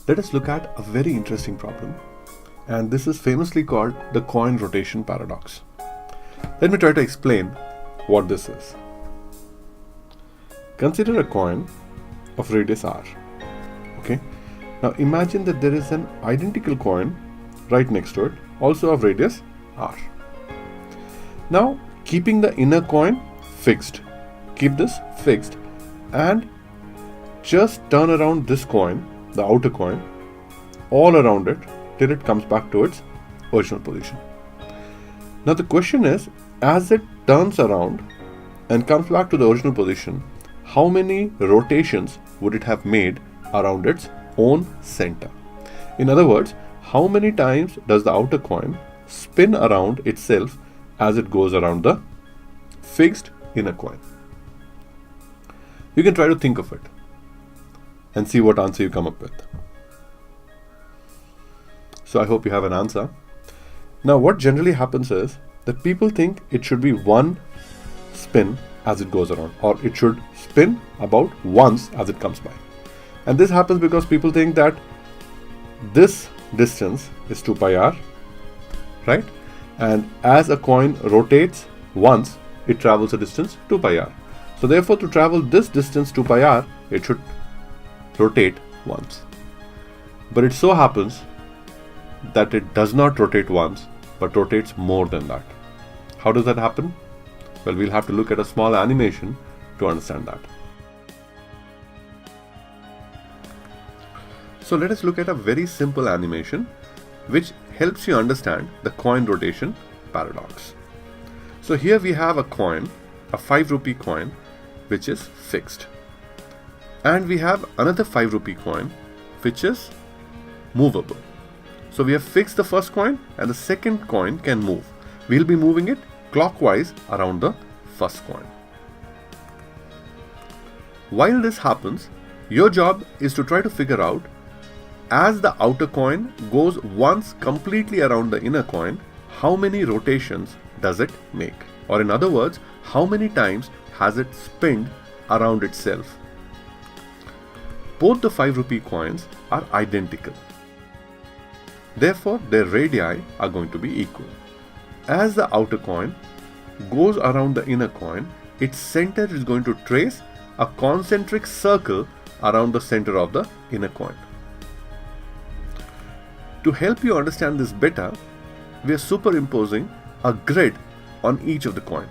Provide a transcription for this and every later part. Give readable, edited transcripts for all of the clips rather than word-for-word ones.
Let us look at a very interesting problem, and this is famously called the coin rotation paradox. Let me try to explain what this is. Consider a coin of radius r. Okay. Now imagine that there is an identical coin right next to it, also of radius r. Now keeping the inner coin fixed, keep this fixed, and just turn around this coin, the outer coin, all around it till it comes back to its original position. Now the question is, as it turns around and comes back to the original position, how many rotations would it have made around its own center? In other words, how many times does the outer coin spin around itself as it goes around the fixed inner coin? You can try to think of it and see what answer you come up with. So I hope you have an answer. Now what generally happens is that people think it should be one spin as it goes around, or it should spin about once as it comes by. And this happens because people think that this distance is 2 pi r, right? And as a coin rotates once, it travels a distance 2 pi r. So therefore, to travel this distance 2 pi r, it should rotate once. But it so happens that it does not rotate once, but rotates more than that. How does that happen? Well, we'll have to look at a small animation to understand that. So let us look at a very simple animation which helps you understand the coin rotation paradox. So here we have a coin, a 5 rupee coin, which is fixed. And we have another 5 rupee coin which is movable. So we have fixed the first coin and the second coin can move. We'll be moving it clockwise around the first coin. While this happens, your job is to try to figure out, as the outer coin goes once completely around the inner coin, how many rotations does it make? Or in other words, how many times has it spinned around itself? Both the 5 rupee coins are identical. Therefore, their radii are going to be equal. As the outer coin goes around the inner coin, its center is going to trace a concentric circle around the center of the inner coin. To help you understand this better, we are superimposing a grid on each of the coin.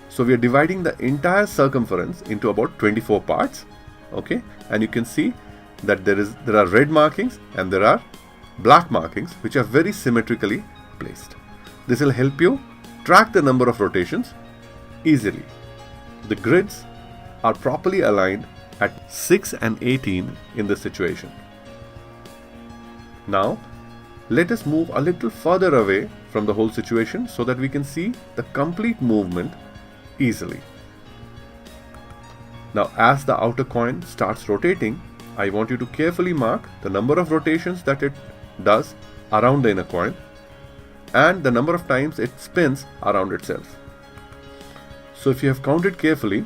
So we are dividing the entire circumference into about 24 parts. Okay, and you can see that there are red markings and there are black markings which are very symmetrically placed. This will help you track the number of rotations easily. The grids are properly aligned at 6 and 18 in this situation. Now, let us move a little further away from the whole situation so that we can see the complete movement easily. Now, as the outer coin starts rotating, I want you to carefully mark the number of rotations that it does around the inner coin and the number of times it spins around itself. So if you have counted carefully,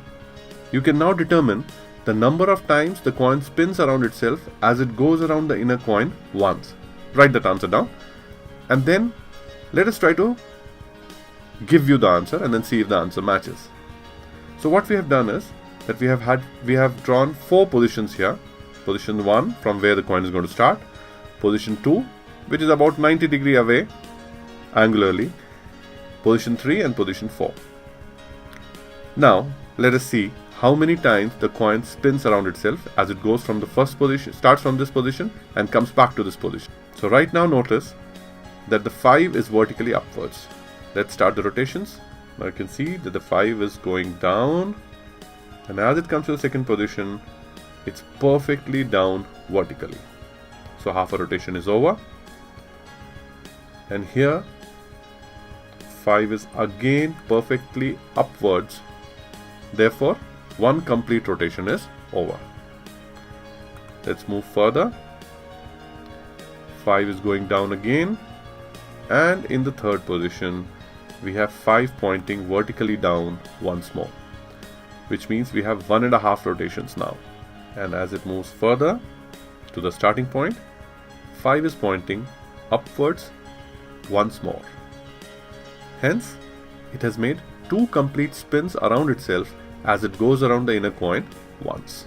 you can now determine the number of times the coin spins around itself as it goes around the inner coin once. Write that answer down, and then let us try to give you the answer and then see if the answer matches. So what we have done is that we have drawn 4 positions here. Position 1, from where the coin is going to start. Position 2, which is about 90 degrees away angularly. Position 3 and position 4. Now let us see how many times the coin spins around itself as it goes from the first position, starts from this position and comes back to this position. So right now notice that the 5 is vertically upwards. Let's start the rotations. Now you can see that the 5 is going down, and as it comes to the second position, it's perfectly down vertically. So half a rotation is over, and here 5 is again perfectly upwards. Therefore, one complete rotation is over. Let's move further. 5 is going down again, and in the third position we have 5 pointing vertically down once more, which means we have 1.5 rotations now. And as it moves further to the starting point, 5 is pointing upwards once more. Hence, it has made 2 complete spins around itself as it goes around the inner coin once.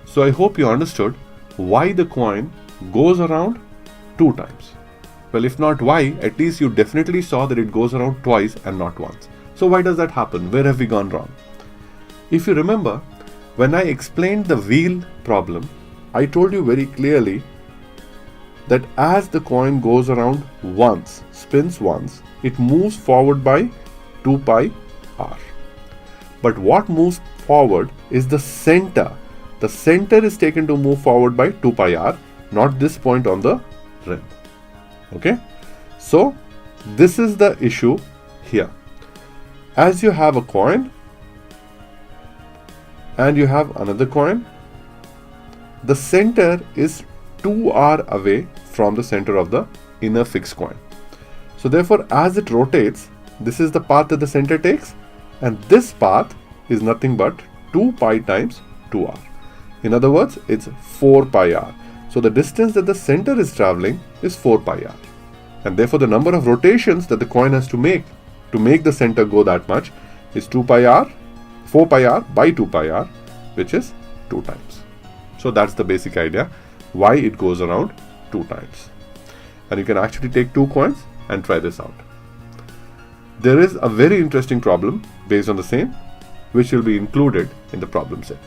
So I hope you understood why the coin goes around 2 times. Well, if not why, at least you definitely saw that it goes around twice and not once. So why does that happen? Where have we gone wrong? If you remember, when I explained the wheel problem, I told you very clearly that as the coin goes around once, spins once, it moves forward by 2 pi r. But what moves forward is the center. The center is taken to move forward by 2 pi r, not this point on the rim. Okay? So, this is the issue here. As you have a coin and you have another coin, the center is 2r away from the center of the inner fixed coin. So therefore, as it rotates, this is the path that the center takes, and this path is nothing but 2 pi times 2r. In other words, it's 4 pi r. So the distance that the center is traveling is 4 pi r. And therefore, the number of rotations that the coin has to make the center go that much is 2 pi r, 4 pi r by 2 pi r, which is 2 times. So that's the basic idea why it goes around 2 times. And you can actually take 2 coins and try this out. There is a very interesting problem based on the same, which will be included in the problem set.